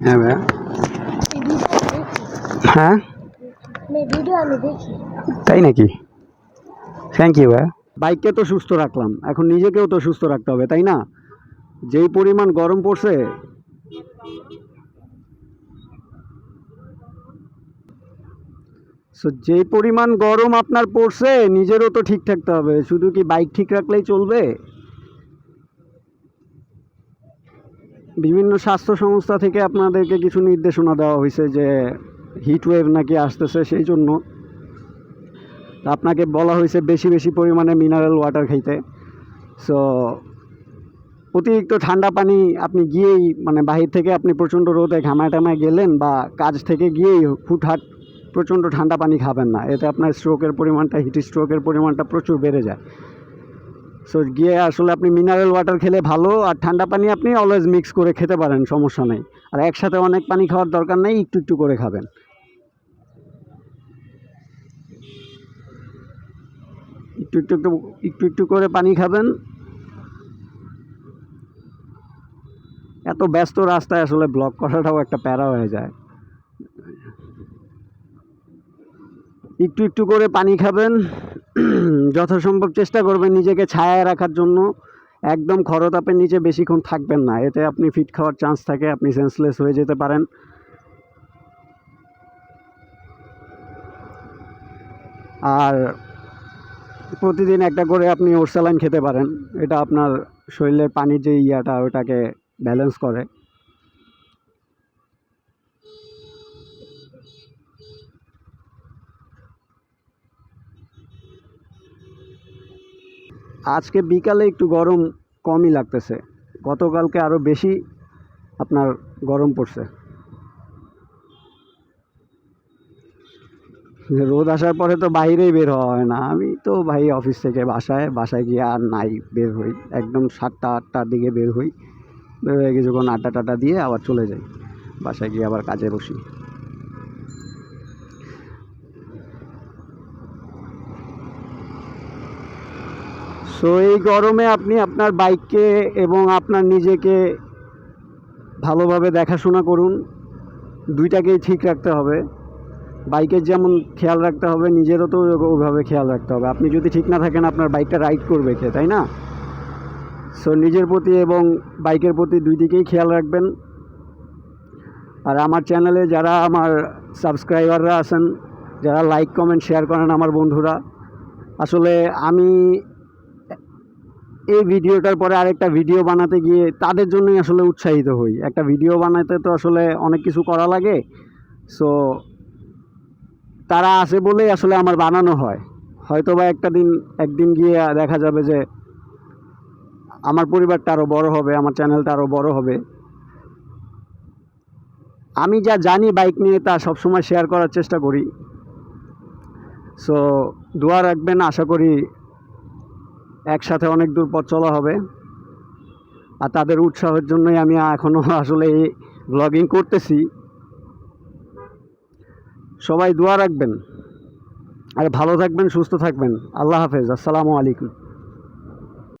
হ্যাঁ ভাইয়া। হ্যাঁ তাই নাকি? থ্যাংক ইউ ভাইয়া। বাইককে তো সুস্থ রাখলাম, এখন নিজেকেও তো সুস্থ রাখতে হবে, তাই না? যেই পরিমাণ গরম পড়ছে, যেই পরিমাণ গরম আপনার পড়ছে নিজেরও তো ঠিক থাকতে হবে। শুধু কি বাইক ঠিক রাখলেই চলবে? বিভিন্ন স্বাস্থ্য সংস্থা থেকে আপনাদেরকে কিছু নির্দেশনা দেওয়া হয়েছে যে হিট ওয়েভ নাকি আসতেছে, সেই জন্য আপনাকে বলা হয়েছে বেশি বেশি পরিমাণে মিনারেল ওয়াটার খাইতে। সো অতিরিক্ত ঠান্ডা পানি আপনি গিয়েই মানে বাহির থেকে আপনি প্রচণ্ড রোদে ঘামায় টামায় গেলেন বা কাজ থেকে গিয়েই হুটহাট প্রচণ্ড ঠান্ডা পানি খাবেন না, এতে আপনার স্ট্রোকের পরিমাণটা, হিট স্ট্রোকের পরিমাণটা প্রচুর বেড়ে যায়। সো গিয়ে আসলে আপনি মিনারেল ওয়াটার খেলে ভালো, আর ঠান্ডা পানি আপনি অলওয়েজ মিক্স করে খেতে পারেন, সমস্যা নেই। আর একসাথে অনেক পানি খাওয়ার দরকার নেই, একটু একটু করে খাবেন। একটু একটু একটু একটু একটু করে পানি খাবেন। এত ব্যস্ত রাস্তায় আসলে ব্লক করাটাও একটা প্যারা হয়ে যায়। একটু একটু করে পানি খাবেন। যথাসম্ভব চেষ্টা করবেন নিজেকে ছায়ায় রাখার জন্য। একদম খরতাপের নিচে বেশিক্ষণ থাকবেন না, এতে আপনি ফিট খাওয়ার চান্স থাকে, আপনি সেন্সলেস হয়ে যেতে পারেন। আর প্রতিদিন একটা করে আপনি ওরসালাইন খেতে পারেন, এটা আপনার শরীরের পানির যে ইয়াটা ওটাকে ব্যালেন্স করে। আজকে বিকালে একটু গরম কমই লাগতেছে, গতকালকে আরও বেশি আপনার গরম পড়ছে। রোদ আসার পরে তো বাইরেই বের হওয়া হয় না। আমি তো ভাই অফিস থেকে বাসায় গিয়ে আর নাই বের হই, একদম 7টা-8টার দিকে বের হই, বের হয়ে কিছুক্ষণ আড্ডা টাড্ডা দিয়ে আবার চলে যাই, বাসায় গিয়ে আবার কাজে বসি। সো এই গরমে আপনি আপনার বাইককে এবং আপনার নিজেকে ভালোভাবে দেখাশোনা করুন, দুইটাকেই ঠিক রাখতে হবে। বাইকের যেমন খেয়াল রাখতে হবে, নিজেরও তো ওইভাবে খেয়াল রাখতে হবে। আপনি যদি ঠিক না থাকেন আপনার বাইকটা রাইড করবে কে, তাই না? সো নিজের প্রতি এবং বাইকের প্রতি দুই দিকেই খেয়াল রাখবেন। আর আমার চ্যানেলে যারা আমার সাবস্ক্রাইবাররা আছেন, যারা লাইক কমেন্ট শেয়ার করেন আমার বন্ধুরা, আসলে আমি এই ভিডিওটার পরে আরেকটা ভিডিও বানাতে গিয়ে তাদের জন্যই আসলে উৎসাহিত হই। একটা ভিডিও বানাতে তো আসলে অনেক কিছু করা লাগে। সো তারা আছে বলেই আসলে আমার বানানো হয়। হয়তো বা একদিন গিয়ে দেখা যাবে যে আমার পরিবারটা আরও বড় হবে, আমার চ্যানেলটা আরও বড় হবে। আমি যা জানি বাইক নিয়ে তা সবসময় শেয়ার করার চেষ্টা করি। সো দোয়া রাখবেন, আশা করি একসাথে অনেক দূর পথ চলা হবে। আর তাদের উৎসাহের জন্যই আমি এখনও আসলে এই ব্লগিং করতেছি। সবাই দোয়া রাখবেন আর ভালো থাকবেন, সুস্থ থাকবেন। আল্লাহ হাফেজ, আসসালামু আলাইকুম।